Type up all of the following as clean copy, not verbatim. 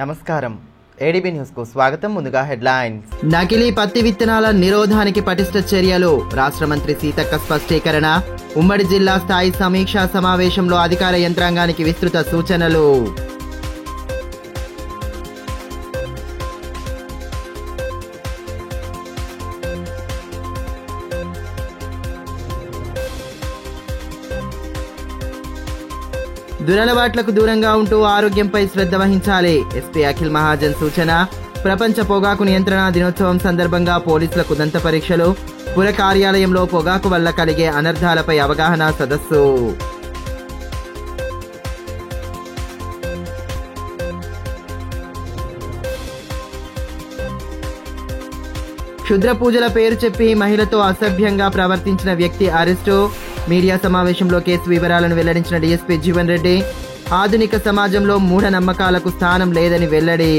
నమస్కారం ADB news కు స్వాగతం. ముందుగా హెడ్లైన్స్. నకిలీ పత్తి విత్తనాల నిరోధానికి పటిష్ట చర్యలు. రాష్ట్ర మంత్రి సీతక్క స్పష్టీకరణ. ఉమ్మడి జిల్లా స్థాయి సమీక్షా సమావేశంలో అధికార యంత్రాంగానికి విస్తృత సూచనలు. దురలవాట్లకు దూరంగా ఉంటూ ఆరోగ్యంపై శ్రద్ధ వహించాలి. ఎస్పీ అఖిల్ మహాజన్ సూచన. ప్రపంచ పొగాకు నియంత్రణ దినోత్సవం సందర్భంగా పోలీసులకు దంత పరీక్షలు. పుర కార్యాలయంలో పొగాకు వల్ల కలిగే అనర్థాలపై అవగాహన సదస్సు. క్షుద్ర పూజల పేరు చెప్పి మహిళతో అసభ్యంగా ప్రవర్తించిన వ్యక్తి అరెస్టు. మీడియా సమావేశంలో కేసు వివరాలను వెల్లడించిన డీఎస్పీ జీవన్ రెడ్డి. ఆధునిక సమాజంలో మూఢనమ్మకాలకు స్థానం లేదని వెల్లడి.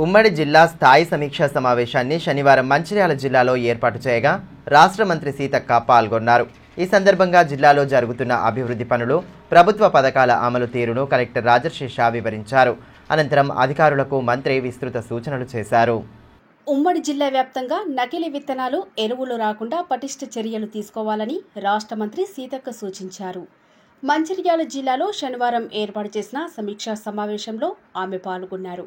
ఉమ్మడి జిల్లా స్థాయి సమీక్షా సమావేశాన్ని శనివారం మంచిర్యాల జిల్లాలో ఏర్పాటు చేయగా రాష్ట్ర మంత్రి సీతక్క పాల్గొన్నారు. ఈ సందర్భంగా జిల్లాలో జరుగుతున్న అభివృద్ధి పనులు, ప్రభుత్వ పథకాల అమలు తీరును కలెక్టర్ రాజశేష వివరించారు. అనంతరం అధికారులకు మంత్రి విస్తృత సూచనలు చేశారు. ఉమ్మడి జిల్లా వ్యాప్తంగా నకిలీ విత్తనాలు, ఎరువులు రాకుండా పటిష్ట చర్యలు తీసుకోవాలని రాష్ట్ర మంత్రి సీతక్క సూచించారు. మంచిర్యాల జిల్లాలో శనివారం ఏర్పాటు చేసిన సమీక్షా సమావేశంలో ఆమె పాల్గొన్నారు.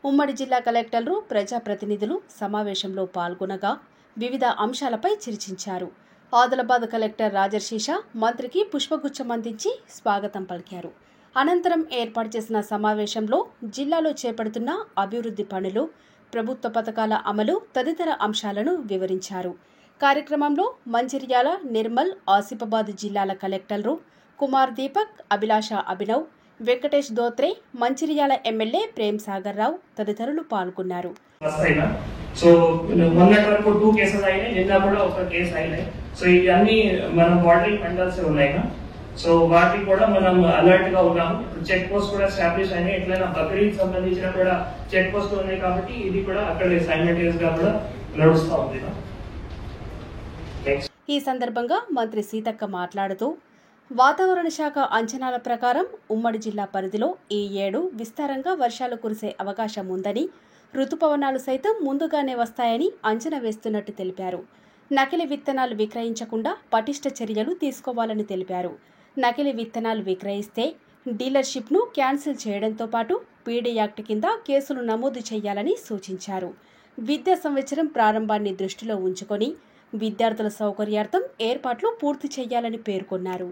ఉమ్మడి జిల్లా కలెక్టర్లు, ప్రజాప్రతినిధులు సమావేశంలో పాల్గొనగా వివిధ అంశాలపై చర్చించారు. ఆదిలాబాద్ కలెక్టర్ రాజశేష మంత్రికి పుష్పగుచ్చం అందించి స్వాగతం పలికారు. అనంతరం ఏర్పాటు చేసిన సమావేశంలో జిల్లాలో చేపడుతున్న అభివృద్ధి పనులు, ప్రభుత్వ పథకాల అమలు తదితర అంశాలను వివరించారు. కార్యక్రమంలో మంచిర్యాల, నిర్మల్, ఆసిఫాబాద్ జిల్లాల కలెక్టర్లు కుమార్ దీపక్, అభిలాష అభినవ్, వెంకటేష్ దోత్రే, మంచిర్యాల ఎమ్మెల్యే ప్రేమ్ సాగర్ రావు తదితరులు పాల్గొన్నారు. సో మొన్నటి వరకు 2 కేసెస్ అయినాయి, నిన్న కూడా ఒక కేసు అయినాయి. సో ఇవన్నీ మన బార్డరింగ్ పంటల్స్ ఉన్నాయి. సో వాటికి కూడా మనం అలర్ట్ గా ఉన్నాము. ఇప్పుడు చెక్ పోస్ట్ కూడా ఎస్టాబ్లిష్ అయినాయి. ఎట్లయినా బక్రీద్ సంబంధించిన కూడా చెక్ పోస్ట్ ఉన్నాయి కాబట్టి ఇది కూడా అక్కడ సైమల్టేనియస్ గా కూడా నడుస్తూ ఉంది. ఈ సందర్భంగా మంత్రి సీతక్క మాట్లాడుతూ, వాతావరణ శాఖ అంచనాల ప్రకారం ఉమ్మడి జిల్లా పరిధిలో ఈ ఏడు విస్తారంగా వర్షాలు కురిసే అవకాశం ఉందని, రుతుపవనాలు సైతం ముందుగానే వస్తాయని అంచనా వేస్తున్నట్టు తెలిపారు. నకిలీ విత్తనాలు విక్రయించకుండా పటిష్ట చర్యలు తీసుకోవాలని తెలిపారు. నకిలీ విత్తనాలు విక్రయిస్తే డీలర్షిప్ను క్యాన్సిల్ చేయడంతో పాటు పీడీ యాక్ట్ కింద కేసులు నమోదు చేయాలని సూచించారు. విద్యా సంవత్సరం ప్రారంభాన్ని దృష్టిలో ఉంచుకొని విద్యార్థుల సౌకర్యార్థం ఏర్పాట్లు పూర్తి చేయాలని పేర్కొన్నారు.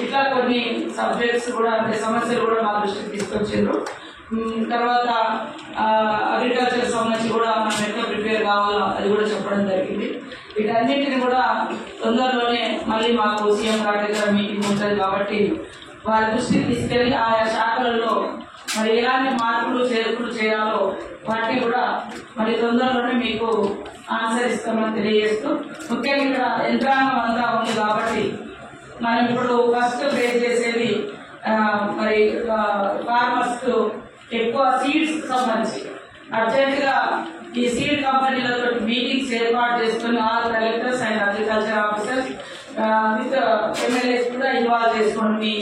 ఇట్లా కొన్ని సబ్జెక్ట్స్ కూడా అంటే సమస్యలు కూడా మా దృష్టికి తీసుకొచ్చారు. తర్వాత అగ్రికల్చర్ సంబంధించి కూడా మనం ఎట్లా ప్రిపేర్ కావాలో అది కూడా చెప్పడం జరిగింది. వీటన్నింటినీ కూడా తొందరలోనే మళ్ళీ మాకు సీఎం గారి దగ్గర మీటింగ్ ఉంటుంది కాబట్టి వారి దృష్టికి తీసుకెళ్లి ఆయా శాఖలలో మరి ఎలాంటి మార్పులు చేర్పులు చేయాలో వాటిని కూడా మరి తొందరలోనే మీకు ఆన్సర్ ఇస్తామని తెలియజేస్తూ, ముఖ్యంగా ఇక్కడ యంత్రాంగం అంతా ఉంది కాబట్టి మనం ఇప్పుడు ఫస్ట్ ఫేస్ చేసేది మరి ఫార్మర్స్ ఎక్కువ సీడ్స్ సంబంధించి అర్జెంట్ గా ఈ సీడ్ కంపెనీలతో మీటింగ్స్ ఏర్పాటు చేసుకుని all collectors and agriculture officers with MLAs కూడా ఇన్వాల్వ్ చేసుకొని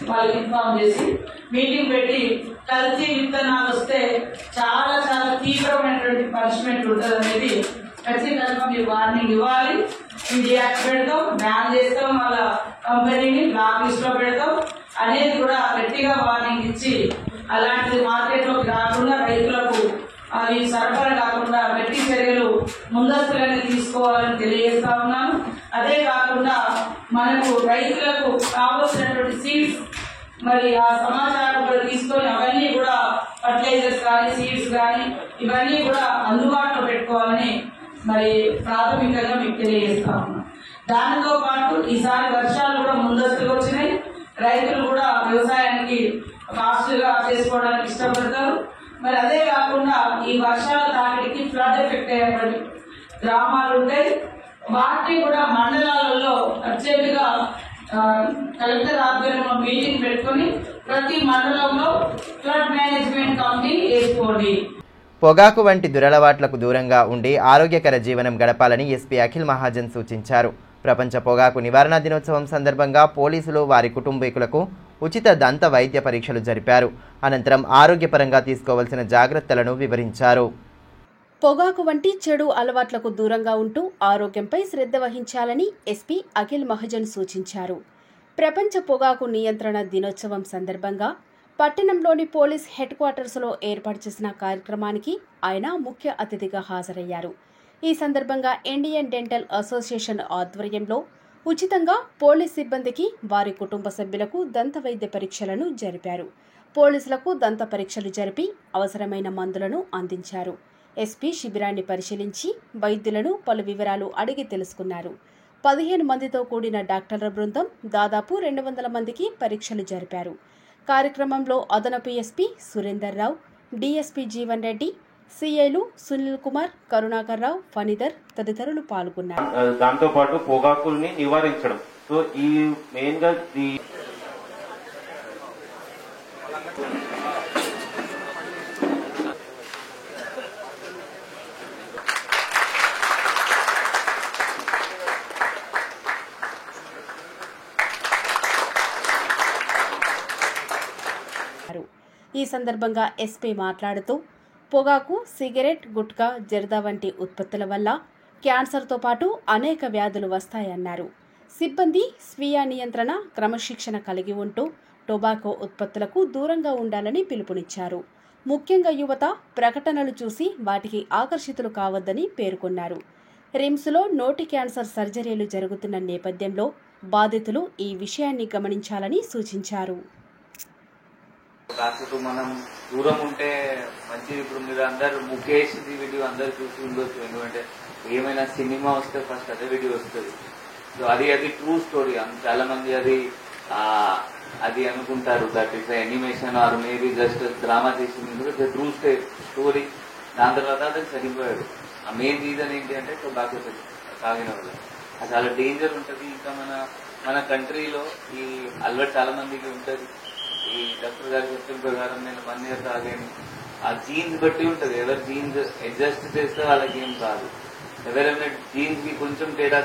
వాళ్ళకి ఇన్ఫార్మ్ చేసి మీటింగ్ పెట్టి కల్తీ విత్తనాలు వస్తే చాలా చాలా తీవ్రమైనటువంటి పనిష్మెంట్ ఉంటుంది అనేది ఖచ్చితంగా మీరు వార్నింగ్ ఇవ్వాలి. ఇది యాక్ట్ పెడతాం, బ్యాన్ చేస్తాం, వాళ్ళ కంపెనీని బ్లాక్ లిస్ట్ లో పెడతాం అనేది కూడా గట్టిగా వార్నింగ్ ఇచ్చి అలాంటి మార్కెట్ లోకి రాకుండా రైతులకు అవి సరఫరా కాకుండా గట్టి చర్యలు ముందస్తుగానే తీసుకోవాలని తెలియజేస్తా ఉన్నాను. అదే కాకుండా మనకు రైతులకు కావలసినటువంటి సీడ్స్ మరి ఆ సమాచారం కూడా తీసుకొని అవన్నీ కూడా ఫర్టిలైజర్స్ కానీ సీడ్స్ కానీ ఇవన్నీ కూడా అందుబాటులో పెట్టుకోవాలని మరి ప్రాథమికంగా మీకు తెలియజేస్తా ఉన్నాం. దానితో పాటు ఈసారి వర్షాలు కూడా ముందస్తుగా వచ్చినాయి. రైతులు కూడా వ్యవసాయానికి ఫాస్ట్ గా చేసుకోవడానికి ఇష్టపడతారు. మరి అదే కాకుండా ఈ వర్షాల తాకిడికి ఫ్లడ్ ఎఫెక్ట్ అయ్యేటువంటి గ్రామాలు ఉంటాయి. వాటిని కూడా మండలాలలో అర్జెంటుగా కలెక్టర్ ఆధ్వర్యంలో మీటింగ్ పెట్టుకుని ప్రతి మండలంలో ఫ్లడ్ మేనేజ్మెంట్ కమిటీ వేసుకోండి. పొగాకు వంటి దురలవాట్లకు దూరంగా ఉండి ఆరోగ్యకర జీవనం గడపాలని ఎస్పీ అఖిల్ మహాజన్ సూచించారు. ప్రపంచ పొగాకు నివారణ దినోత్సవం సందర్భంగా పోలీసులు వారి కుటుంబీకులకు ఉచిత దంత వైద్య పరీక్షలు జరిపారు. అనంతరం ఆరోగ్యపరంగా తీసుకోవాల్సిన జాగ్రత్తలను వివరించారు. పొగాకు వంటి చెడు అలవాట్లకు దూరంగా ఉంటూ ఆరోగ్యంపై శ్రద్ధ వహించాలని ఎస్పీ అఖిల్ మహాజన్ సూచించారు. ప్రపంచ పొగాకు నియంత్రణ దినోత్సవం సందర్భంగా పట్టణంలోని పోలీస్ హెడ్ క్వార్టర్స్లో ఏర్పాటు చేసిన కార్యక్రమానికి ఆయన ముఖ్య అతిథిగా హాజరయ్యారు. ఈ సందర్భంగా ఇండియన్ డెంటల్ అసోసియేషన్ ఆధ్వర్యంలో ఉచితంగా పోలీస్ సిబ్బందికి వారి కుటుంబ సభ్యులకు దంత వైద్య పరీక్షలను జరిపారు. పోలీసులకు దంత పరీక్షలు జరిపి అవసరమైన మందులను అందించారు. ఎస్పీ శిబిరాన్ని పరిశీలించి వైద్యులను పలు వివరాలు అడిగి తెలుసుకున్నారు. 15 మందితో కూడిన డాక్టర్ల బృందం దాదాపు 200 మందికి పరీక్షలు జరిపారు. కార్యక్రమంలో అదనపు ఎస్పీ సురేందర్ రావు, డీఎస్పీ జీవన్ రెడ్డి, సిఐలు సునీల్ కుమార్, కరుణాకర్ రావు, ఫణిధర్ తదితరులు పాల్గొన్నారు. దాంతో పాటు పొగాకుల్ని నివారించడం. సో ఈ మెయిన్ గా ఈ సందర్భంగా ఎస్పీ మాట్లాడుతూ పొగాకు, సిగరెట్, గుట్కా, జర్దా వంటి ఉత్పత్తుల వల్ల క్యాన్సర్తో పాటు అనేక వ్యాధులు వస్తాయన్నారు. సిబ్బంది స్వీయ నియంత్రణ, క్రమశిక్షణ కలిగి ఉంటూ టొబాకో ఉత్పత్తులకు దూరంగా ఉండాలని పిలుపునిచ్చారు. ముఖ్యంగా యువత ప్రకటనలు చూసి వాటికి ఆకర్షితులు కావద్దని పేర్కొన్నారు. రిమ్స్లో నోటి క్యాన్సర్ సర్జరీలు జరుగుతున్న నేపథ్యంలో బాధితులు ఈ విషయాన్ని గమనించాలని సూచించారు. కాకపోతే మనం దూరం ఉంటే మంచిది. ఇప్పుడు మీరు అందరు ముఖేష్ వీడియో అందరు చూసి ఉండొచ్చు. ఎందుకంటే ఏమైనా సినిమా వస్తే ఫస్ట్ అదే వీడియో వస్తుంది. సో అది ట్రూ స్టోరీ. చాలా మంది అది అనుకుంటారు that is animation or maybe just drama చేసింది. True story. దాని తర్వాత అతను చనిపోయాడు. ఆ మెయిన్ రీజన్ ఏంటి అంటే టొబాకో తాగిన వల్ల. అది చాలా డేంజర్ ఉంటుంది. ఇంకా మన కంట్రీలో ఈ అలవాటు చాలా మందికి ఉంటుంది. ఈ డాక్టర్ గారి చెప్పిన ప్రకారం నేను 1 year తాగాను. ఆ జీన్స్ బట్టి ఉంటుంది. ఎవరి జీన్స్ అడ్జస్ట్ చేస్తే వాళ్ళకి ఏం కాదు. ఎవరైనా జీన్స్ కి కొంచెం తేడా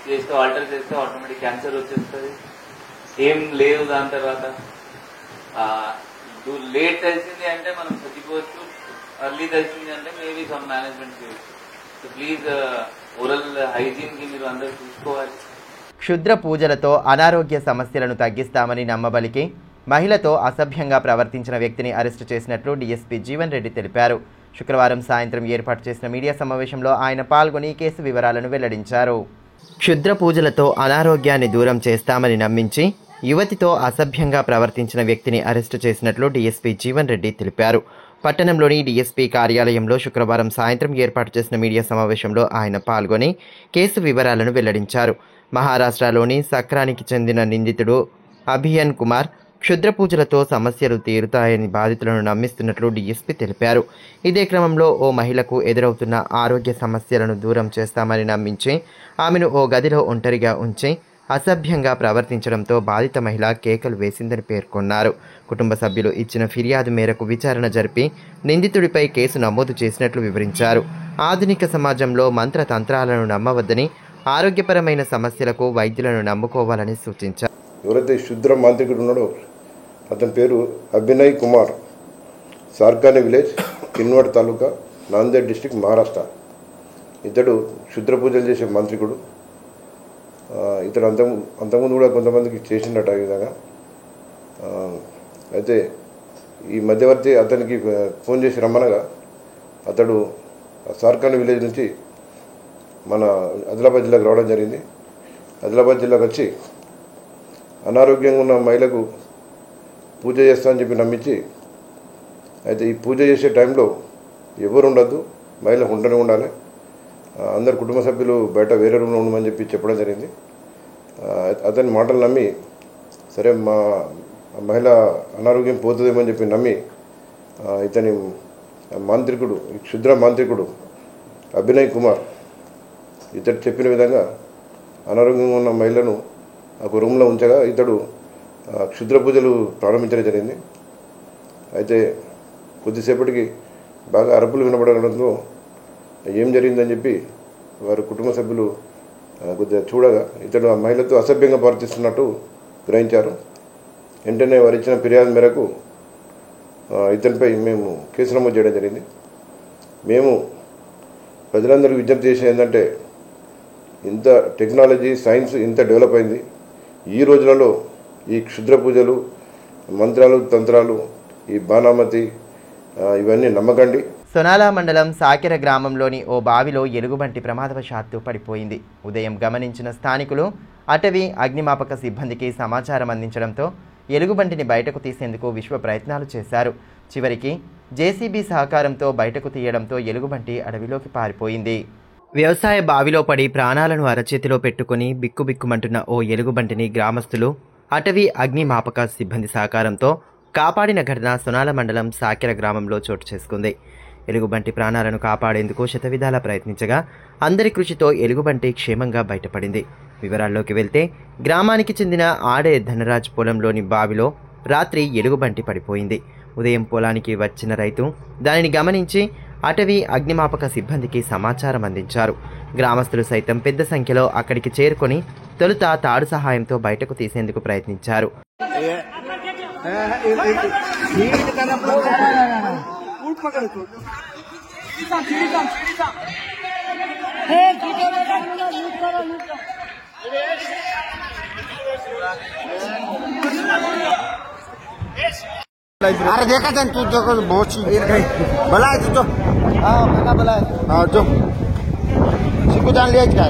చేస్తే ఆల్టర్ చేస్తే ఆటోమేటిక్ క్యాన్సర్ వచ్చేస్తుంది. ఏం లేదు. దాని తర్వాత లేట్ తెలిసింది అంటే మనం చచ్చిపోవచ్చు. అర్లీ తెలిసింది అంటే మేబీ సమ్ మేనేజ్మెంట్ చేయొచ్చు. సో ప్లీజ్ ఓరల్ హైజీన్ కి మీరు అందరూ చూసుకోవాలి. క్షుద్ర పూజలతో అనారోగ్య సమస్యలను తగ్గిస్తామని నమ్మబలికి మహిళతో అసభ్యంగా ప్రవర్తించిన వ్యక్తిని అరెస్టు చేసినట్లు డీఎస్పీ జీవన్ రెడ్డి తెలిపారు. శుక్రవారం సాయంత్రం ఏర్పాటు చేసిన మీడియా సమావేశంలో ఆయన పాల్గొని కేసు వివరాలను వెల్లడించారు. క్షుద్ర పూజలతో అనారోగ్యాన్ని దూరం చేస్తామని నమ్మించి యువతితో అసభ్యంగా ప్రవర్తించిన వ్యక్తిని అరెస్టు చేసినట్లు డీఎస్పీ జీవన్ రెడ్డి తెలిపారు. పట్టణంలోని డీఎస్పీ కార్యాలయంలో శుక్రవారం సాయంత్రం ఏర్పాటు చేసిన మీడియా సమావేశంలో ఆయన పాల్గొని కేసు వివరాలను వెల్లడించారు. మహారాష్ట్రలోని సక్రానికి చెందిన నిందితుడు అభియన్ కుమార్ క్షుద్ర పూజలతో సమస్యలు తీరుతాయని బాధితులను నమ్మిస్తున్నట్లు డీఎస్పీ తెలిపారు. ఇదే క్రమంలో ఓ మహిళకు ఎదురవుతున్న ఆరోగ్య సమస్యలను దూరం చేస్తామని నమ్మించి ఆమెను ఓ గదిలో ఒంటరిగా ఉంచి అసభ్యంగా ప్రవర్తించడంతో బాధిత మహిళ కేకలు వేసిందని పేర్కొన్నారు. కుటుంబ సభ్యులు ఇచ్చిన ఫిర్యాదు మేరకు విచారణ జరిపి నిందితుడిపై కేసు నమోదు చేసినట్లు వివరించారు. ఆధునిక సమాజంలో మంత్రతంత్రాలను నమ్మవద్దని, ఆరోగ్యపరమైన సమస్యలకు వైద్యులను నమ్ముకోవాలని సూచించారు. ఎవరైతే శుద్ర మాంత్రికుడు ఉన్నాడో అతని పేరు అభినయ్ కుమార్, సార్కాని విలేజ్, కిన్వాడ్ తాలూకా, నాందేడ్ డిస్టిక్, మహారాష్ట్ర. ఇతడు క్షుద్ర పూజలు చేసే మాంత్రికుడు. ఇతడు అంతకుముందు కూడా కొంతమందికి చేసినట్టు ఆ విధంగా. అయితే ఈ మధ్యవర్తి అతనికి ఫోన్ చేసి రమ్మనగా అతడు సార్కాని విలేజ్ నుంచి మన ఆదిలాబాద్ జిల్లాకు రావడం జరిగింది. ఆదిలాబాద్ జిల్లాకు వచ్చి అనారోగ్యంగా ఉన్న మహిళకు పూజ చేస్తానని చెప్పి నమ్మించి, అయితే ఈ పూజ చేసే టైంలో ఎవరు ఉండద్దు, మహిళ ఒంటరిగా ఉండాలి, అందరు కుటుంబ సభ్యులు బయట వేరే రూమ్లో ఉండమని చెప్పి చెప్పడం జరిగింది. అతని మాటలు నమ్మి సరే మా మహిళ అనారోగ్యం పోతుందేమని చెప్పి నమ్మి ఇతని మాంత్రికుడు, క్షుద్ర మాంత్రికుడు అభినయ్ కుమార్ ఇతడు చెప్పిన విధంగా అనారోగ్యంగా ఉన్న మహిళను ఒక రూమ్లో ఉంచగా ఇతడు క్షుద్ర పూజలు ప్రారంభించడం జరిగింది. అయితే కొద్దిసేపటికి బాగా అరుపులు వినబడడంతో ఏం జరిగిందని చెప్పి వారి కుటుంబ సభ్యులు కొద్దిగా చూడగా ఇతడు ఆ మహిళతో అసభ్యంగా ప్రవర్తిస్తున్నట్టు గ్రహించారు. వెంటనే వారు ఇచ్చిన ఫిర్యాదు మేరకు ఇతనిపై మేము కేసు నమోదు చేయడం జరిగింది. మేము ప్రజలందరికీ విజ్ఞప్తి చేసేది ఏంటంటే, ఇంత టెక్నాలజీ సైన్స్ ఇంత డెవలప్ అయింది. ఈ రోజులలో ఈ క్షుద్ర పూజలు, మంత్రాలు, తంత్రాలు, ఈ బాణామతి ఇవన్నీ నమ్మకండి. సొనాల మండలం సాకెర గ్రామంలోని ఓ బావిలో ఎలుగుబంటి ప్రమాదవశాత్తు పడిపోయింది. ఉదయం గమనించిన స్థానికులు అటవీ అగ్నిమాపక సిబ్బందికి సమాచారం అందించడంతో ఎలుగుబంటిని బయటకు తీసేందుకు విశ్వ ప్రయత్నాలు చేశారు. చివరికి జేసీబీ సహకారంతో బయటకు తీయడంతో ఎలుగుబంటి అడవిలోకి పారిపోయింది. వ్యవసాయ బావిలో పడి ప్రాణాలను అరచేతిలో పెట్టుకుని బిక్కుబిక్కుమంటున్న ఓ ఎలుగుబంటిని గ్రామస్తులు అటవీ అగ్నిమాపక సిబ్బంది సహకారంతో కాపాడిన ఘటన సొనాల మండలం సాకెర గ్రామంలో చోటు చేసుకుంది. ఎలుగుబంటి ప్రాణాలను కాపాడేందుకు శతవిధాలా ప్రయత్నించగా అందరి కృషితో ఎలుగుబంటి క్షేమంగా బయటపడింది. వివరాల్లోకి వెళ్తే, గ్రామానికి చెందిన ఆడే ధనరాజ్ పొలంలోని బావిలో రాత్రి ఎలుగుబంటి పడిపోయింది. ఉదయం పొలానికి వచ్చిన రైతు దానిని గమనించి అటవీ అగ్నిమాపక సిబ్బందికి సమాచారం అందించారు. గ్రామస్తులు సైతం పెద్ద సంఖ్యలో అక్కడికి చేరుకొని తొలుత తాడు సహాయంతో బయటకు తీసేందుకు ప్రయత్నించారు. अरे देखा था तू जो बहुत भला है तू तो हाँ भला है हाँ जो सिक्को जान लिया क्या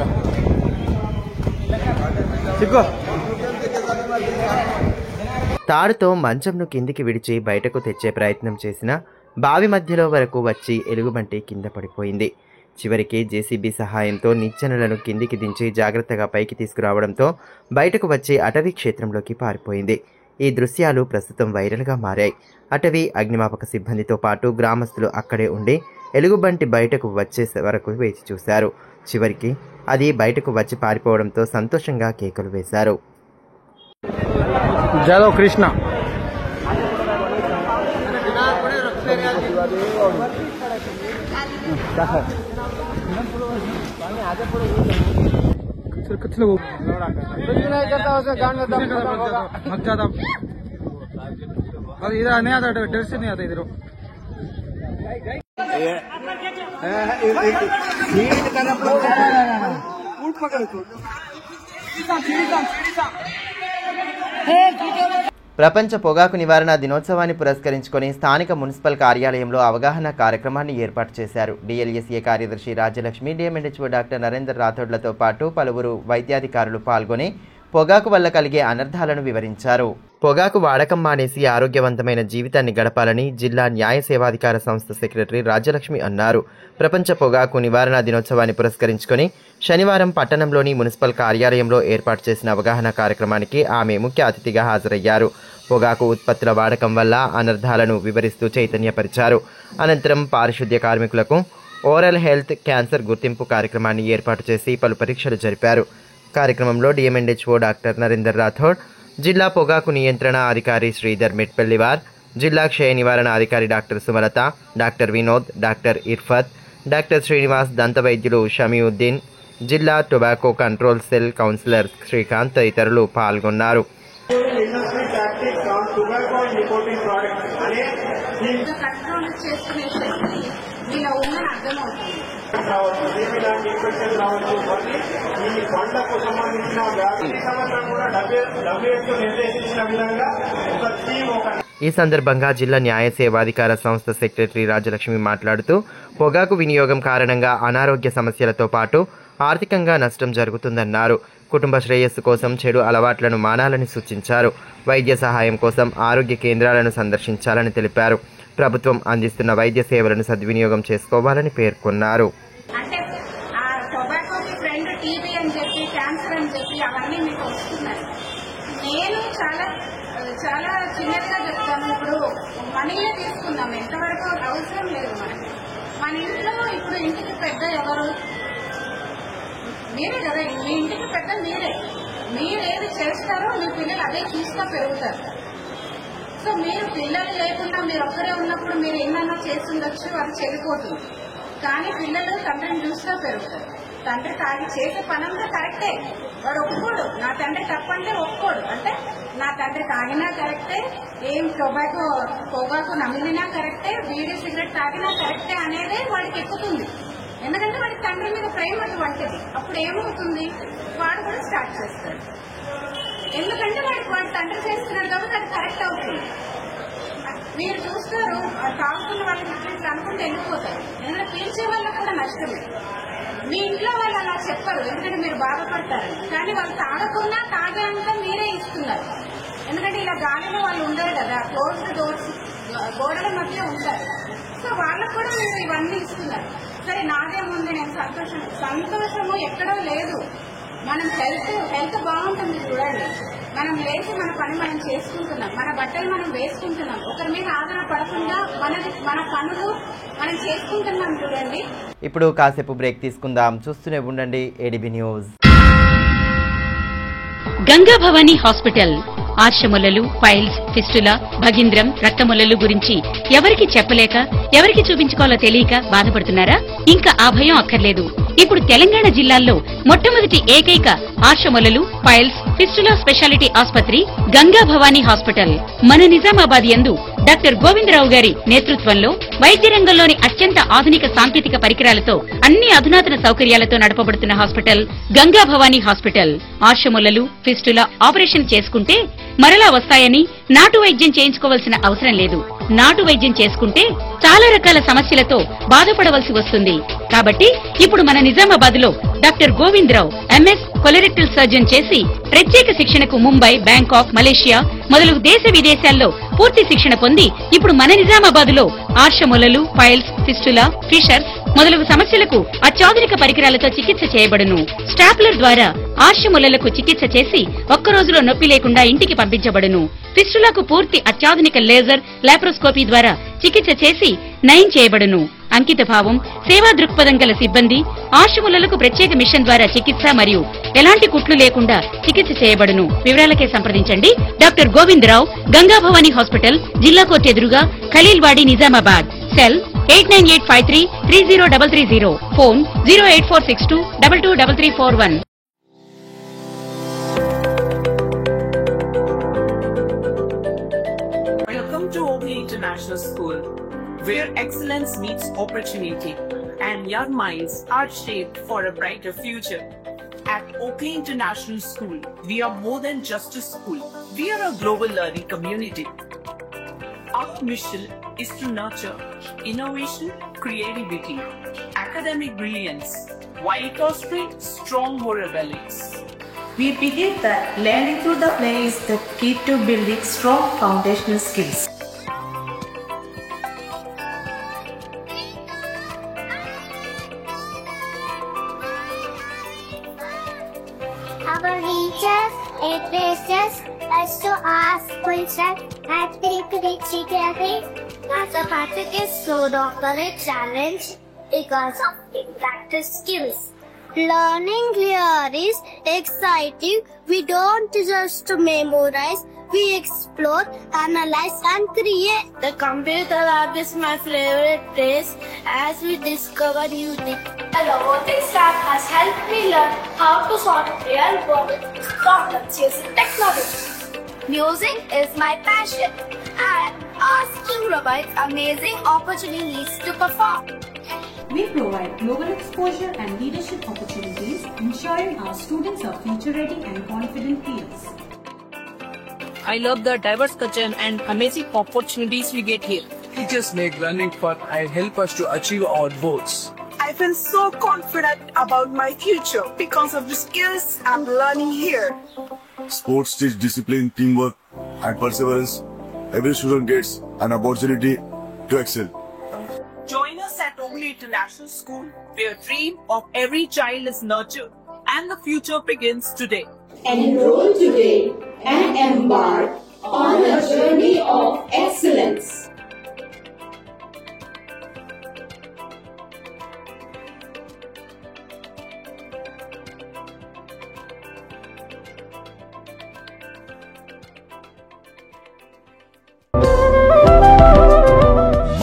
सिक्को తాడుతో మంచంను కిందికి విడిచి బయటకు తెచ్చే ప్రయత్నం చేసినా బావి మధ్యలో వరకు వచ్చి ఎలుగుబంటి కింద పడిపోయింది. చివరికి జేసీబీ సహాయంతో నిచ్చెనలను కిందికి దించి జాగ్రత్తగా పైకి తీసుకురావడంతో బయటకు వచ్చి అటవీ క్షేత్రంలోకి పారిపోయింది. ఈ దృశ్యాలు ప్రస్తుతం వైరల్గా మారాయి. అటవీ అగ్నిమాపక సిబ్బందితో పాటు గ్రామస్తులు అక్కడే ఉండి ఎలుగుబంటి బయటకు వచ్చే వరకు వేచి చూశారు. చివరికి అది బయటకు వచ్చి పారిపోవడంతో సంతోషంగా కేకలు వేశారు. जादव कृष्णा इधर नहीं आता डर से नहीं आता इधर ప్రపంచ పొగాకు నివారణ దినోత్సవాన్ని పురస్కరించుకొని స్థానిక మున్సిపల్ కార్యాలయంలో అవగాహన కార్యక్రమాన్ని ఏర్పాటు చేశారు. డిఎల్ఎస్ఏ కార్యదర్శి రాజ్యలక్ష్మి, డిఎంఎన్హెచ్ఓ డాక్టర్ నరేందర్ రాథోడ్లతో పాటు పలువురు వైద్యాధికారులు పాల్గొని పొగాకు వల్ల కలిగే అనర్థాలను వివరించారు. పొగాకు వాడకం మానేసి ఆరోగ్యవంతమైన జీవితాన్ని గడపాలని జిల్లా న్యాయ సేవాధికార సంస్థ సెక్రటరీ రాజ్యలక్ష్మి అన్నారు. ప్రపంచ పొగాకు నివారణ దినోత్సవాన్ని పురస్కరించుకొని శనివారం పట్టణంలోని మున్సిపల్ కార్యాలయంలో ఏర్పాటు చేసిన అవగాహన కార్యక్రమానికి ఆమె ముఖ్య అతిథిగా హాజరయ్యారు. పొగాకు ఉత్పత్తుల వాడకం వల్ల అనర్థాలను వివరిస్తూ చైతన్యపరిచారు. అనంతరం పారిశుద్ధ్య కార్మికులకు ఓరల్ హెల్త్ క్యాన్సర్ గుర్తింపు కార్యక్రమాన్ని ఏర్పాటు చేసి పలు పరీక్షలు జరిపారు. కార్యక్రమంలో డిఎంఎన్హెచ్ఓ డాక్టర్ నరేందర్ రాథోడ్, జిల్లా పొగాకు నియంత్రణ అధికారి శ్రీధర్ మిట్పల్లివార్, జిల్లా క్షయ నివారణ అధికారి doctor Sumalatha, doctor Vinod, doctor Irfat, doctor Srinivas, దంత వైద్యులు షమీవుద్దీన్, జిల్లా tobacco control cell counsellor Srikanth తదితరులు పాల్గొన్నారు. ఈ సందర్భంగా జిల్లా న్యాయ సేవాధికార సంస్థ సెక్రటరీ రాజ్యలక్ష్మి మాట్లాడుతూ పొగాకు వినియోగం కారణంగా అనారోగ్య సమస్యలతో పాటు ఆర్థికంగా నష్టం జరుగుతుందన్నారు. కుటుంబ శ్రేయస్సు కోసం చెడు అలవాట్లను మానాలని సూచించారు. వైద్య సహాయం కోసం ఆరోగ్య కేంద్రాలను సందర్శించాలని తెలిపారు. ప్రభుత్వం అందిస్తున్న వైద్య సేవలను సద్వినియోగం చేసుకోవాలని పేర్కొన్నారు. నేను చాలా చిన్నగా చెప్తాను. ఇప్పుడు మనీనే తీసుకుందాం, ఎంతవరకు అవసరం లేదు మనకి. మన ఇంట్లో ఇప్పుడు ఇంటికి పెద్ద ఎవరు? మీరే కదా. మీ ఇంటికి పెద్ద మీరే. మీరు ఏది చేస్తారో మీ పిల్లలు అదే చూస్తూ పెరుగుతారు. సో మీరు పిల్లలు లేకుండా మీరు ఒక్కరే ఉన్నప్పుడు మీరు ఏమన్నా చేస్తుండొచ్చు, అది చెడిపోతుంది. కానీ పిల్లలు తండ్రిని చూస్తూ పెరుగుతారు. తండ్రి తాగి చేసే పనంతా కరెక్టే, వాడు ఒప్పుకోడు. నా తండ్రి తప్పంటే ఒప్పుకోడు. అంటే నా తండ్రి తాగినా కరెక్టే, ఏం పొగాకు నమిలినా కరెక్టే, బీడీ సిగరెట్ తాగినా కరెక్టే అనేదే వాడికి ఎక్కుతుంది. ఎందుకంటే వాడి తండ్రి మీద ప్రేమ అటువంటిది. అప్పుడు ఏమవుతుంది, వాడు కూడా స్టార్ట్ చేస్తాడు. ఎందుకంటే వాడి తండ్రి చేస్తున్నాడు కాబట్టి అది కరెక్ట్ అవుతుంది. మీరు చూస్తారు తాగుతున్న వాళ్ళకి ఇట్లా అనుకుంటే వెళ్ళిపోతారు. ఎందుకంటే పీల్చే వాళ్ళకి కూడా నష్టమే. మీ ఇంట్లో వాళ్ళు అలా చెప్పరు, ఎందుకంటే మీరు బాధపడతారని. కానీ వాళ్ళు తాగకున్నా తాగేంత మీరే ఇస్తున్నారు. ఎందుకంటే ఇలా గాలిలో వాళ్ళు ఉండరు కదా, క్లోజ్డ్ డోర్స్ గోడల మధ్య ఉంటారు. సో వాళ్ళకు కూడా మీరు ఇవన్నీ ఇస్తున్నారు. సరే నాదేముంది, నేను సంతోషము ఎక్కడో లేదు. మనం హెల్త్ బాగుంటుంది చూడండి. మనం లేచి మన పని మనం చేసుకుంటున్నాం, మన బట్టలు మనం వేసుకుంటున్నాం, ఒకరి మీద ఆధార పడకుండా మన పనులు మనం చేసుకుంటున్నాం చూడండి. ఇప్పుడు కాసేపు బ్రేక్ తీసుకుందాం. చూస్తూనే ఉండండి ADB news. Ganga Bhavani hospital ఆర్షములలు, పైల్స్, ఫిస్టులా, భగింద్రం, రక్తములలు గురించి ఎవరికి చెప్పలేక ఎవరికి చూపించుకోవాలో తెలియక బాధపడుతున్నారా? ఇంకా ఆ భయం అక్కర్లేదు. ఇప్పుడు తెలంగాణ జిల్లాల్లో మొట్టమొదటి ఏకైక ఆర్షములలు, పైల్స్, ఫిస్టులా స్పెషాలిటీ ఆసుపత్రి గంగా భవానీ హాస్పిటల్ మన నిజామాబాద్ యందు డాక్టర్ గోవిందరావు గారి నేతృత్వంలో వైద్య రంగంలోని అత్యంత ఆధునిక సాంకేతిక పరికరాలతో అన్ని అధునాతన సౌకర్యాలతో నడపబడుతున్న హాస్పిటల్ గంగా భవానీ హాస్పిటల్. ఆర్షములలు, ఫిస్టులా ఆపరేషన్ చేసుకుంటే మరలా వస్తాయని నాటు వైద్యం చేయించుకోవాల్సిన అవసరం లేదు. నాటు వైద్యం చేసుకుంటే చాలా రకాల సమస్యలతో బాధపడవలసి వస్తుంది. కాబట్టి ఇప్పుడు మన నిజామాబాద్ లో doctor Govindarao MS colorectal surgeon చేసి ప్రత్యేక శిక్షణకు ముంబై, బ్యాంకాక్, మలేషియా మొదలగు దేశ విదేశాల్లో పూర్తి శిక్షణ పొంది ఇప్పుడు మన నిజామాబాద్ లో ఆర్షములలు, పైల్స్, ఫిస్టులా, ఫిషర్స్ మొదలగు సమస్యలకు అత్యాధునిక పరికరాలతో చికిత్స చేయబడును. స్టాప్లర్ ద్వారా ఆర్షములలకు చికిత్స చేసి ఒక్క రోజులో నొప్పి లేకుండా ఇంటికి పంపించబడును. ఫిస్టులకు పూర్తి అత్యాధునిక లేజర్, లాప్రోస్కోపీ ద్వారా చికిత్స చేసి నయం చేయబడును. అంకిత భావం, సేవా దృక్పథం గల సిబ్బంది, ఆర్షములలకు ప్రత్యేక మిషన్ ద్వారా చికిత్స మరియు ఎలాంటి కుట్లు లేకుండా చికిత్స చేయబడును. వివరాలకే సంప్రదించండి డాక్టర్ గోవిందరావు, గంగా భవానీ హాస్పిటల్, జిల్లా కోర్టు ఎదురుగా, Khaleelwadi, Nizamabad. Cell 8985330330. Phone 08462223341. Welcome to Oakley International School, where excellence meets opportunity and young minds are shaped for a brighter future. At Oakley International School, we are more than just a school. We are a global learning community. Our mission is to nurture innovation, creativity, academic brilliance, while fostering strong moral values. We believe that learning through the play is the key to building strong foundational skills. Our teachers encourage us to ask questions and think critically. Mathematics is so normal a challenge because of practice skills. Learning here is exciting. We don't just memorize, we explore, analyze and create. The computer lab is my favorite place as we discover new things. The robotics lab has helped me learn how to solve real world problems using technology. Music is my passion and asking provides amazing opportunities to perform. We provide global exposure and leadership opportunities, ensuring our students are future-ready and confident peers. I love the diverse culture and amazing opportunities we get here. Teachers make learning fun and help us to achieve our goals. I feel so confident about my future because of the skills I'm learning here. Sports teach discipline, teamwork, and perseverance. Every student gets an opportunity to excel. Join us at Oakley International School, where dream of every child is nurtured and the future begins today. Enroll today and embark on a journey of excellence.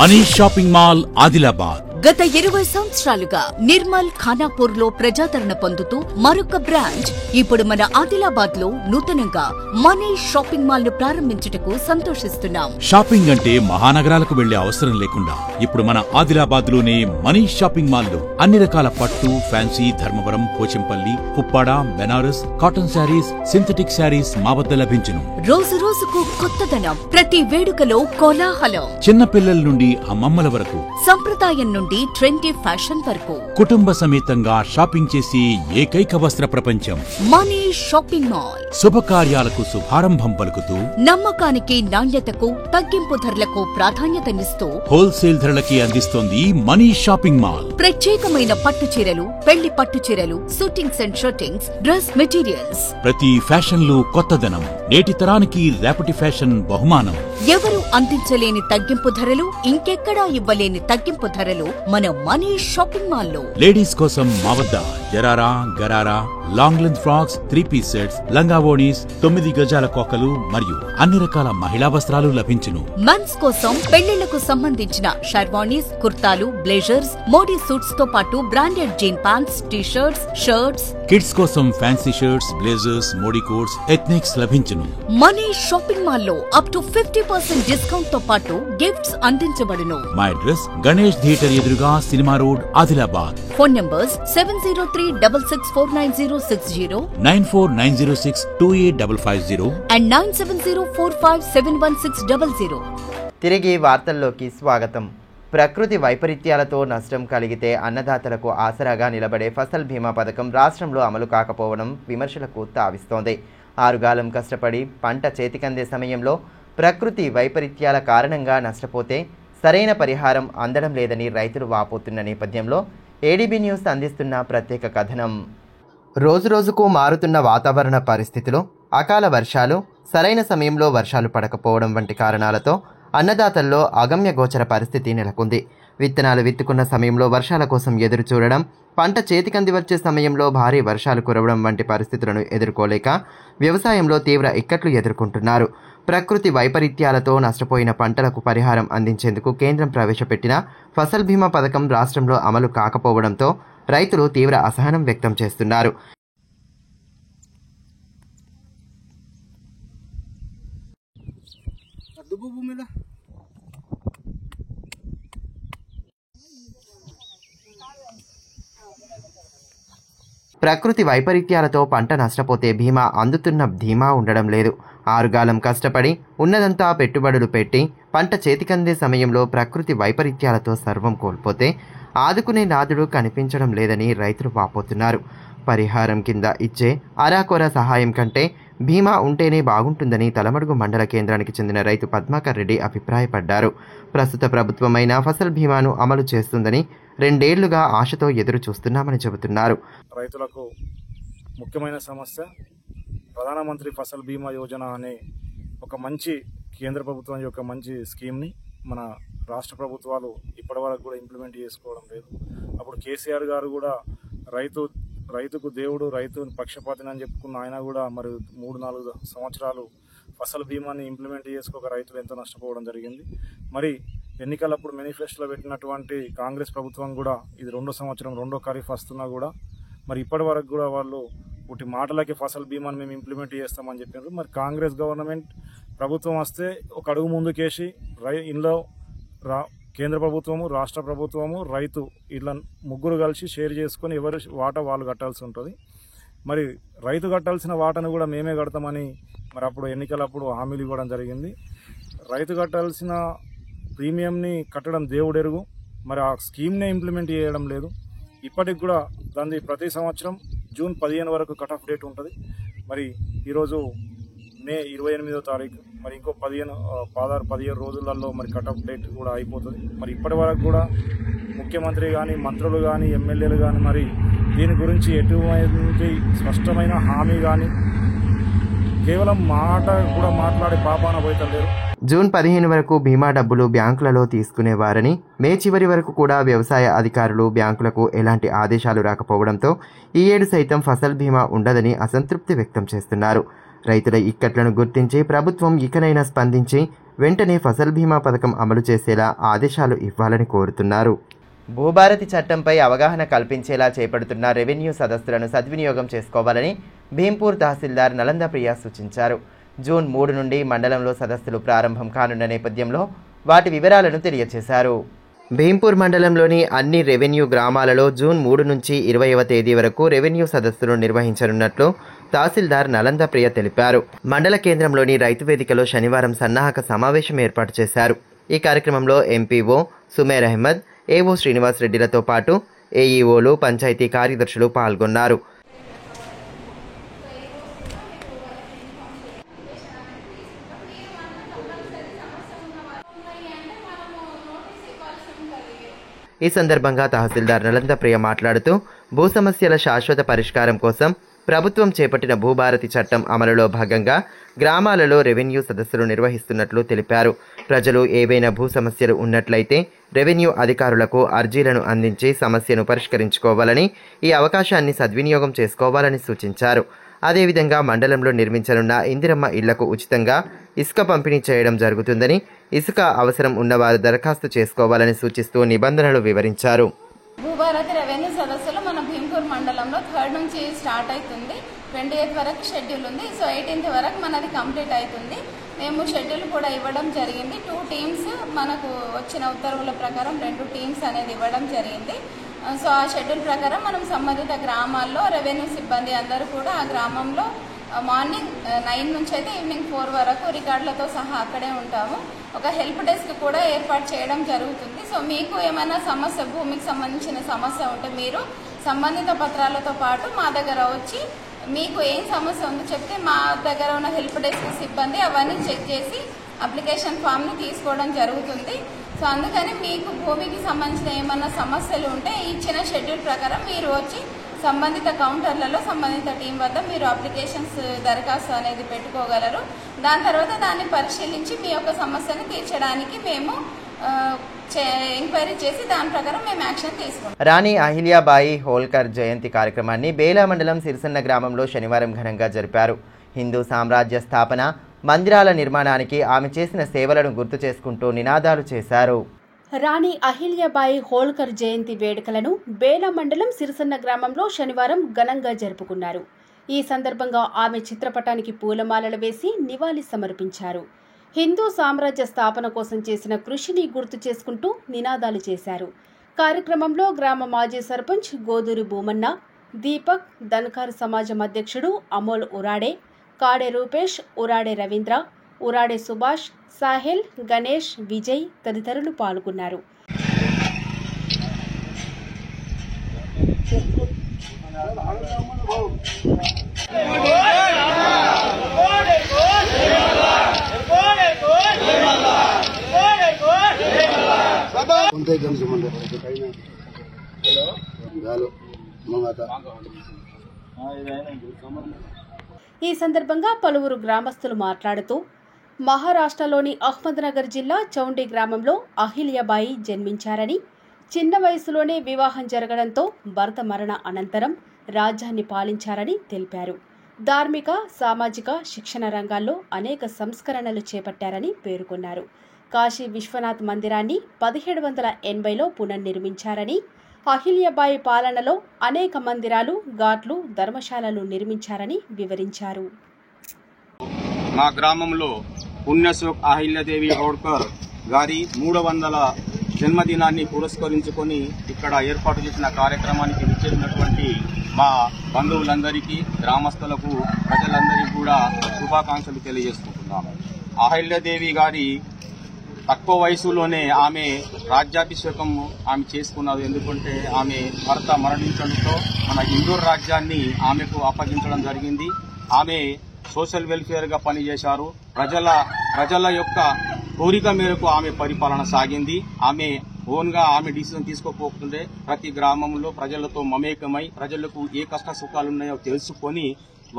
Manish shopping mall Adilabad. గత 20 సంవత్సరాలుగా నిర్మల్ ఖానాపూర్ లో ప్రజాదరణ పొందుతూ మరొక branch ఇప్పుడు మన ఆదిలాబాద్ లో నూతనంగా మనీష్ షాపింగ్ మాల్ ను ప్రారంభించుటకు సంతోషిస్తున్నాం. షాపింగ్ అంటే మహానగరాలకు వెళ్లే అవసరం లేకుండా ఇప్పుడు మన ఆదిలాబాద్ లోనే మనీష్ షాపింగ్ మాల్ లో అన్ని రకాల పట్టు, fancy, Dharmavaram, Pochampally, Puppada, Banaras, cotton saris, synthetic saris మా వద్ద లభించును. రోజు రోజుకు కొత్తదనం, ప్రతి వేడుకలో కోలాహలం. చిన్న పిల్లల నుండి అమ్మమ్మల వరకు, సంప్రదాయం నుండి ట్రెండీ ఫ్యాషన్ వరకు కుటుంబ సమేతంగా షాపింగ్ చేసి ఏకైక వస్త్ర ప్రపంచం మనీష్ షాపింగ్ మాల్. శుభకార్యాలకు శుభారంభం పలుకుతూ, నమ్మకానికి, నాణ్యతకు, తగ్గింపు ధరలకు ప్రాధాన్యతనిస్తూ హోల్సేల్ ధరలకి అందిస్తోంది మనీష్ షాపింగ్ మాల్. ప్రత్యేకమైన పట్టు చీరలు, పెళ్లి పట్టు చీరలు, shootings and shirtings, dress materials. ప్రతి ఫ్యాషన్ లో కొత్తదనం, నేటి తరానికి రేపటి ఫ్యాషన్ బహుమానం. ఎవరు అందించలేని తగ్గింపు ధరలు, ఇంకెక్కడా ఇవ్వలేని తగ్గింపు ధరలు మన మనీష్ షాపింగ్ మాల్ లో. లేడీస్ కోసం మా వద్ద జరారా, gharara, long length frocks, 3-piece sets, లంగావోణీస్, 9 గజాల కోకలు మరియు అన్ని రకాల మహిళా వస్త్రాలు లభించును. మెన్స్ కోసం పెళ్లిళ్లకు సంబంధించిన షర్వాణీస్, కుర్తాలు, బ్లేజర్స్, మోడీ సూట్స్ తో పాటు branded jean pants, T-shirts, shirts. Kids కోసం fancy shirts, blazers, Modi coats, ethnics లభించును. మనీష్ షాపింగ్ మాల్ లో అప్ టు 50% డిస్కౌంట్ తో పాటు గిఫ్ట్స్ అందించబడును. మా అడ్రస్ గణేష్ థియేటర్ ఎదురుగా, cinema road, Adilabad. Phone numbers 703-6649-060, 9490628550 and 9704571600. తిరిగి వార్తల్లోకి స్వాగతం. ప్రకృతి వైపరీత్యాలతో నష్టం కలిగితే అన్నదాతలకు ఆసరాగా నిలబడే ఫసల్ బీమా పథకం రాష్ట్రంలో అమలు కాకపోవడం విమర్శలకు తావిస్తోంది. ఆరుగాలం కష్టపడి పంట చేతికందే సమయంలో ప్రకృతి వైపరీత్యాల కారణంగా నష్టపోతే సరైన పరిహారం అందడం లేదని రైతులు వాపోతున్న నేపథ్యంలో ఏడీబీ న్యూస్ అందిస్తున్న ప్రత్యేక కథనం. రోజురోజుకు మారుతున్న వాతావరణ పరిస్థితులు, అకాల వర్షాలు, సరైన సమయంలో వర్షాలు పడకపోవడం వంటి కారణాలతో అన్నదాతల్లో అగమ్య గోచర పరిస్థితి నెలకొంది. విత్తనాలు విత్తుకున్న సమయంలో వర్షాల కోసం ఎదురు చూడడం, పంట చేతికంది వచ్చే సమయంలో భారీ వర్షాలు కురవడం వంటి పరిస్థితులను ఎదుర్కోలేక వ్యవసాయంలో తీవ్ర ఇక్కట్లు ఎదుర్కొంటున్నారు. ప్రకృతి వైపరీత్యాలతో నష్టపోయిన పంటలకు పరిహారం అందించేందుకు కేంద్రం ప్రవేశపెట్టిన ఫసల్ బీమా పథకం రాష్ట్రంలో అమలు కాకపోవడంతో రైతులు తీవ్ర అసహనం వ్యక్తం చేస్తున్నారు. ప్రకృతి వైపరీత్యాలతో పంట నష్టపోతే బీమా అందుతున్న ధీమా ఉండడం లేదు. ఆరుగాలం కష్టపడి ఉన్నదంతా పెట్టుబడులు పెట్టి పంట చేతికందే సమయంలో ప్రకృతి వైపరీత్యాలతో సర్వం కోల్పోతే ఆదుకునే నాదుడు కనిపించడం లేదని రైతులు వాపోతున్నారు. పరిహారం కింద ఇచ్చే అరాకొర సహాయం కంటే బీమా ఉంటేనే బాగుంటుందని తలమడుగు మండల కేంద్రానికి చెందిన రైతు పద్మాకర్ రెడ్డి అభిప్రాయపడ్డారు. ప్రస్తుత ప్రభుత్వమైన ఫసల్ బీమాను అమలు చేస్తుందని 2 ఏళ్లుగా ఆశతో ఎదురు చూస్తున్నామని చెబుతున్నారు. రైతులకు ముఖ్యమైన సమస్య ప్రధానమంత్రి ఫసల్ బీమా యోజన అనే ఒక మంచి కేంద్ర ప్రభుత్వం యొక్క మంచి స్కీమ్ని మన రాష్ట్ర ప్రభుత్వాలు ఇప్పటివరకు కూడా ఇంప్లిమెంట్ చేసుకోవడం లేదు. అప్పుడు కేసీఆర్ గారు కూడా రైతుకు దేవుడు, రైతు పక్షపాతిని అని చెప్పుకున్న ఆయన కూడా మరి 3-4 సంవత్సరాలు ఫసల్ బీమాని ఇంప్లిమెంట్ చేసుకోక రైతులు ఎంతో నష్టపోవడం జరిగింది. మరి ఎన్నికలప్పుడు మేనిఫెస్టోలో పెట్టినటువంటి కాంగ్రెస్ ప్రభుత్వం కూడా ఇది 2వ సంవత్సరం, 2వ ఖరీఫ్ వస్తున్నా కూడా మరి ఇప్పటి వరకు కూడా వాళ్ళు ఒకటి మాటలకి ఫసల్ బీమాని మేము ఇంప్లిమెంట్ చేస్తామని చెప్పారు. మరి కాంగ్రెస్ గవర్నమెంట్ ప్రభుత్వం వస్తే ఒక అడుగు ముందుకేసి ఇందులో కేంద్ర ప్రభుత్వము, రాష్ట్ర ప్రభుత్వము, రైతు ఇలా ముగ్గురు కలిసి షేర్ చేసుకొని ఎవరు వాటా వాళ్ళు కట్టాల్సి ఉంటుంది. మరి రైతు కట్టాల్సిన వాటాను కూడా మేమే కడతామని మరి అప్పుడు ఎన్నికలప్పుడు హామీలు ఇవ్వడం జరిగింది. రైతు కట్టాల్సిన ప్రీమియంని కట్టడం దేవుడెరుగు, మరి ఆ స్కీమ్నే ఇంప్లిమెంట్ చేయడం లేదు. ఇప్పటికి కూడా దాన్ని ప్రతి సంవత్సరం జూన్ 15 వరకు కట్ ఆఫ్ డేట్ ఉంటుంది. మరి ఈరోజు మే 28వ తారీఖు, మరి ఇంకో 17 రోజులలో మరి కట్ ఆఫ్ డేట్ కూడా అయిపోతుంది. మరి ఇప్పటి వరకు కూడా ముఖ్యమంత్రి కానీ, మంత్రులు కానీ, ఎమ్మెల్యేలు కానీ మరి దీని గురించి ఎటువంటి స్పష్టమైన హామీ కానీ కేవలం మాట కూడా మాట్లాడే పాపాన పోయలేరు. జూన్ 15 వరకు బీమా డబ్బులు బ్యాంకులలో తీసుకునేవారని, మే చివరి వరకు కూడా వ్యవసాయ అధికారులు బ్యాంకులకు ఎలాంటి ఆదేశాలు రాకపోవడంతో ఈ ఏడు సైతం ఫసల్ బీమా ఉండదని అసంతృప్తి వ్యక్తం చేస్తున్నారు. రైతుల ఇక్కట్లను గుర్తించి ప్రభుత్వం ఇకనైనా స్పందించి వెంటనే ఫసల్ బీమా పథకం అమలు చేసేలా ఆదేశాలు ఇవ్వాలని కోరుతున్నారు. భూభారతి చట్టంపై అవగాహన కల్పించేలా చేపడుతున్న రెవెన్యూ సదస్సులను సద్వినియోగం చేసుకోవాలని భీంపూర్ తహసీల్దార్ నలంద ప్రియ సూచించారు. జూన్ 3 నుండి మండలంలో సదస్సులు ప్రారంభం కానున్న నేపథ్యంలో వాటి వివరాలను తెలియజేశారు. భీంపూర్ మండలంలోని అన్ని రెవెన్యూ గ్రామాలలో జూన్ 3 నుంచి 20వ తేదీ వరకు రెవెన్యూ సదస్సులు నిర్వహించనున్నట్లు తహసీల్దార్ నలంద ప్రియ తెలిపారు. మండల కేంద్రంలోని రైతు వేదికలో శనివారం సన్నాహక సమావేశం ఏర్పాటు చేశారు. ఈ కార్యక్రమంలో ఎంపీఓ సుమేర్ అహ్మద్, ఏఓ శ్రీనివాస్ రెడ్డిలతో పాటు ఏఈఓలు, పంచాయతీ కార్యదర్శులు పాల్గొన్నారు. ఈ సందర్భంగా తహసీల్దార్ నలంద ప్రియ మాట్లాడుతూ భూ సమస్యల శాశ్వత పరిష్కారం కోసం ప్రభుత్వం చేపట్టిన భూభారతి చట్టం అమలులో భాగంగా గ్రామాలలో రెవెన్యూ సదస్సులు నిర్వహిస్తున్నట్లు తెలిపారు. ప్రజలు ఏవైనా భూ సమస్యలు ఉన్నట్లయితే రెవెన్యూ అధికారులకు అర్జీలను అందించి సమస్యను పరిష్కరించుకోవాలని, ఈ అవకాశాన్ని సద్వినియోగం చేసుకోవాలని సూచించారు. అదేవిధంగా మండలంలో నిర్మించనున్న ఇందిరమ్మ ఇళ్లకు ఉచితంగా ఇసుక పంపిణీ చేయడం జరుగుతుందని, ఇసుక అవసరం ఉన్నవారు దరఖాస్తు చేసుకోవాలని సూచిస్తూ నిబంధనలు వివరించారు. భూభారతి రెవెన్యూ సదస్సులు మన భీంపూర్ మండలంలో 3rd నుంచి స్టార్ట్ అవుతుంది. 28th వరకు షెడ్యూల్ ఉంది. సో 18th వరకు మనది కంప్లీట్ అవుతుంది. మేము షెడ్యూల్ కూడా ఇవ్వడం జరిగింది. 2 టీమ్స్ మనకు వచ్చిన ఉత్తర్వుల ప్రకారం 2 టీమ్స్ అనేది ఇవ్వడం జరిగింది. సో ఆ షెడ్యూల్ ప్రకారం మనం సంబంధిత గ్రామాల్లో రెవెన్యూ సిబ్బంది అందరూ కూడా ఆ గ్రామంలో మార్నింగ్ 9 నుంచి అయితే ఈవినింగ్ 4 వరకు రికార్డులతో సహా అక్కడే ఉంటాము. ఒక హెల్ప్ డెస్క్ కూడా ఏర్పాటు చేయడం జరుగుతుంది. సో మీకు ఏమైనా సమస్య, భూమికి సంబంధించిన సమస్య ఉంటే మీరు సంబంధిత పత్రాలతో పాటు మా దగ్గర వచ్చి మీకు ఏం సమస్య ఉందో చెప్తే మా దగ్గర ఉన్న హెల్ప్ డెస్క్ సిబ్బంది అవన్నీ చెక్ చేసి అప్లికేషన్ ఫామ్ని తీసుకోవడం జరుగుతుంది. సో అందుకని మీకు భూమికి సంబంధించిన ఏమైనా సమస్యలు ఉంటే ఇచ్చిన షెడ్యూల్ ప్రకారం మీరు వచ్చి సంబంధిత కౌంటర్లలో సంబంధిత టీం వద్ద మీరు అప్లికేషన్స్ దరఖాస్తు అనేది పెట్టుకోగలరు. దాని తర్వాత దాన్ని పరిశీలించి మీ యొక్క సమస్యను తీర్చడానికి మేము ఎంక్వైరీ చేసి దాని ప్రకారం మేము యాక్షన్ తీసుకుంటాం. రాణి అహిల్యాబాయి హోల్కర్ జయంతి కార్యక్రమాన్ని బేలా మండలం సిరిసన్న గ్రామంలో శనివారం ఘనంగా జరిపారు. హిందూ సామ్రాజ్య స్థాపన, మందిరాల నిర్మాణానికి ఆమె చేసిన సేవలను గుర్తు చేసుకుంటూ నినాదాలు చేశారు. రాణి అహిల్యాబాయి హోల్కర్ జయంతి వేడుకలను బేలా మండలం సిరిసన్న గ్రామంలో శనివారం ఘనంగా జరుపుకున్నారు. ఈ సందర్భంగా ఆమె చిత్రపటానికి పూలమాలలు వేసి నివాళి సమర్పించారు. హిందూ సామ్రాజ్య స్థాపన కోసం చేసిన కృషిని గుర్తు చేసుకుంటూ నినాదాలు చేశారు. కార్యక్రమంలో గ్రామ మాజీ సర్పంచ్ గోదూరి భూమన్న, దీపక్, ధన్కార్ సమాజం అధ్యక్షుడు అమోల్ ఉరాడే, కాడే రూపేష్, ఉరాడే రవీంద్ర, ఉరాడే సుభాష్, సాహిల్, గణేష్, విజయ్ తదితరులు పాల్గొన్నారు. ఈ సందర్భంగా పలువురు గ్రామస్తులు మాట్లాడుతూ మహారాష్ట్రలోని అహ్మద్నగర్ జిల్లా చౌండి గ్రామంలో అహిల్యాబాయి జన్మించారని, చిన్న వయసులోనే వివాహం జరగడంతో భర్త మరణ అనంతరం రాజ్యాన్ని పాలించారని తెలిపారు. ధార్మిక, సామాజిక, శిక్షణ రంగాల్లో అనేక సంస్కరణలు చేపట్టారని పేర్కొన్నారు. కాశీ విశ్వనాథ్ మందిరాన్ని 1780లో పునర్నిర్మించారని, అహిల్యాబాయి పాలనలో అనేక మందిరాలు, ఘాట్లు, ధర్మశాలలు నిర్మించారని వివరించారు. మా గ్రామంలో పుణ్యశ్లోక్ అహిల్యాదేవి హోల్కర్ గారి 300వ జన్మదినాన్ని పురస్కరించుకొని ఇక్కడ ఏర్పాటు చేసిన కార్యక్రమానికి విచ్చేసినటువంటి మా బంధువులందరికీ, గ్రామస్తులకు, ప్రజలందరికీ కూడా శుభాకాంక్షలు తెలియజేసుకుంటున్నాము. అహిల్యాదేవి గారి తక్కువ వయసులోనే ఆమె రాజ్యాభిషేకం ఆమె చేసుకున్నారు. ఎందుకంటే ఆమె భర్త మరణించడంతో మన హిందూ రాజ్యాన్ని ఆమెకు అప్పగించడం జరిగింది. ఆమె సోషల్ వెల్ఫేర్ గా పనిచేశారు. ప్రజల యొక్క కోరిక మేరకు ఆమె పరిపాలన సాగింది. ఆమె ఓన్ గా ఆమె డిసిజన్ తీసుకోకపోతుండే ప్రతి గ్రామంలో ప్రజలతో మమేకమై ప్రజలకు ఏ కష్ట సుఖాలున్నాయో తెలుసుకొని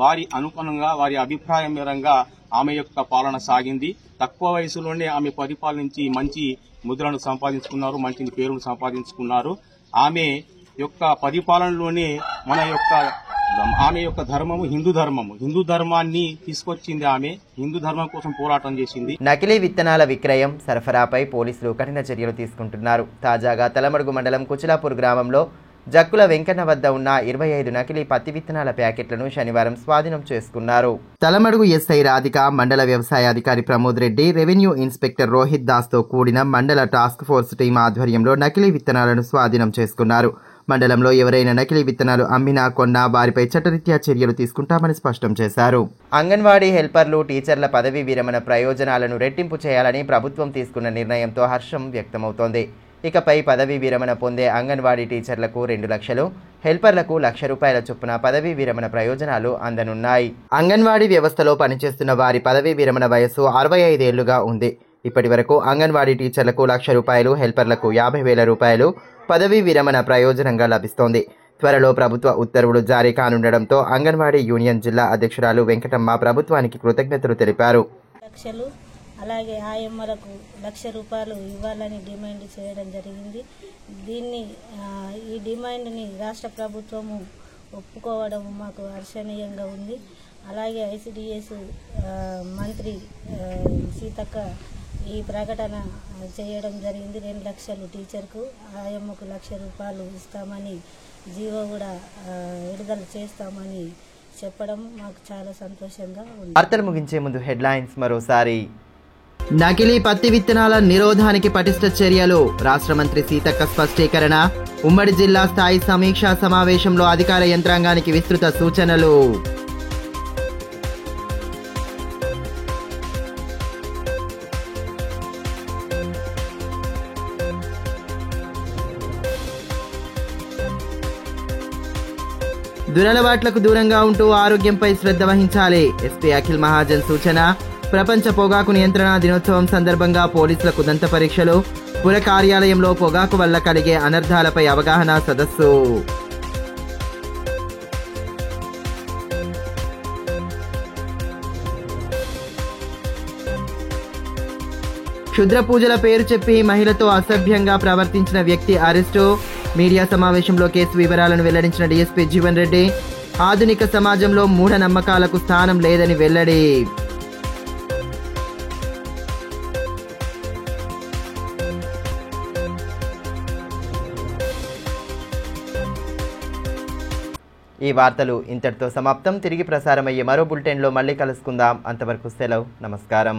వారి అనుగుణంగా, వారి అభిప్రాయం మేరంగా ఆమె యొక్క పాలన సాగింది. తక్కువ వయసులోనే ఆమె పరిపాలించి మంచి ముద్రను సంపాదించుకున్నారు, మంచి పేరును సంపాదించుకున్నారు. ఆమె యొక్క పరిపాలనలోనే మన యొక్క ఆమె యొక్క ధర్మము హిందూ ధర్మాన్ని తీసుకొచ్చింది. ఆమె హిందూ ధర్మం కోసం పోరాటం చేసింది. నకిలీ విత్తనాల విక్రయం సరఫరాపై పోలీసులు కఠిన చర్యలు తీసుకుంటున్నారు. తాజాగా తలమడుగు మండలం కుచిలాపూర్ గ్రామంలో జక్కుల వెంకన్న వద్ద ఉన్న 25 నకిలీ పత్తి విత్తనాల ప్యాకెట్లను శనివారం స్వాధీనం చేసుకున్నారు. తలమడుగు ఎస్ఐ రాధిక, మండల వ్యవసాయ అధికారి ప్రమోద్ రెడ్డి, రెవెన్యూ ఇన్స్పెక్టర్ రోహిత్ దాస్తో కూడిన మండల టాస్క్ ఫోర్స్ టీం ఆధ్వర్యంలో నకిలీ విత్తనాలను స్వాధీనం చేసుకున్నారు. మండలంలో ఎవరైనా నకిలీ విత్తనాలు అమ్మినా కొన్నా వారిపై చట్టరీత్యా చర్యలు తీసుకుంటామని స్పష్టం చేశారు. అంగన్వాడీ హెల్పర్లు, టీచర్ల పదవీ విరమణ ప్రయోజనాలను రెట్టింపు చేయాలని ప్రభుత్వం తీసుకున్న నిర్ణయంతో హర్షం వ్యక్తమవుతోంది. ఇకపై పదవీ విరమణ పొందే అంగన్వాడీ టీచర్లకు 2 లక్షలు, హెల్పర్లకు ₹1,00,000 చొప్పున పదవీ విరమణ ప్రయోజనాలు అందనున్నాయి. అంగన్వాడీ వ్యవస్థలో పనిచేస్తున్న వారి పదవీ విరమణ వయస్సు 65 ఏళ్లుగా ఉంది. ఇప్పటి వరకు అంగన్వాడీ టీచర్లకు ₹1,00,000, హెల్పర్లకు ₹50,000 పదవీ విరమణ ప్రయోజనంగా లభిస్తోంది. త్వరలో ప్రభుత్వ ఉత్తర్వులు జారీ కానుండడంతో అంగన్వాడీ యూనియన్ జిల్లా అధ్యక్షురాలు వెంకటమ్మ ప్రభుత్వానికి కృతజ్ఞతలు తెలిపారు. అలాగే ఆయమ్మలకు ₹1,00,000 ఇవ్వాలని డిమాండ్ చేయడం జరిగింది. ఈ డిమాండ్ని రాష్ట్ర ప్రభుత్వము ఒప్పుకోవడం మాకు హర్షణీయంగా ఉంది. అలాగే ఐసిడిఎస్ మంత్రి సీతక్క ఈ ప్రకటన చేయడం జరిగింది. 2 లక్షలు టీచర్కు, ఆయమ్మకు ₹1,00,000 ఇస్తామని జీవో కూడా విడుదల చేస్తామని చెప్పడం మాకు చాలా సంతోషంగా ఉంది. వార్తలు ముగించే ముందు హెడ్లైన్స్ మరోసారి. నకిలీ పత్తి విత్తనాల నిరోధానికి పటిష్ట చర్యలు, రాష్ట్ర మంత్రి సీతక్క స్పష్టీకరణ. ఉమ్మడి జిల్లా స్థాయి సమీక్షా సమావేశంలో అధికార యంత్రాంగానికి విస్తృత సూచనలు. దురలవాట్లకు దూరంగా ఉంటూ ఆరోగ్యంపై శ్రద్ధ వహించాలి, ఎస్పీ అఖిల్ మహాజన్ సూచన. ప్రపంచ పొగాకు నియంత్రణ దినోత్సవం సందర్భంగా పోలీసులకు దంత పరీక్షలు. పుర కార్యాలయంలో పొగాకు వల్ల కలిగే అనర్థాలపై అవగాహన సదస్సు. క్షుద్ర పూజల పేరు చెప్పి మహిళతో అసభ్యంగా ప్రవర్తించిన వ్యక్తి అరెస్టు. మీడియా సమావేశంలో కేసు వివరాలను వెల్లడించిన డీఎస్పీ జీవన్ రెడ్డి. ఆధునిక సమాజంలో మూఢనమ్మకాలకు స్థానం లేదని వెల్లడి. ఈ వార్తలు ఇంతటితో సమాప్తం. తిరిగి ప్రసారమయ్యే మరో బులెటిన్లో మళ్ళీ కలుసుకుందాం. అంతవరకు సెలవు. నమస్కారం.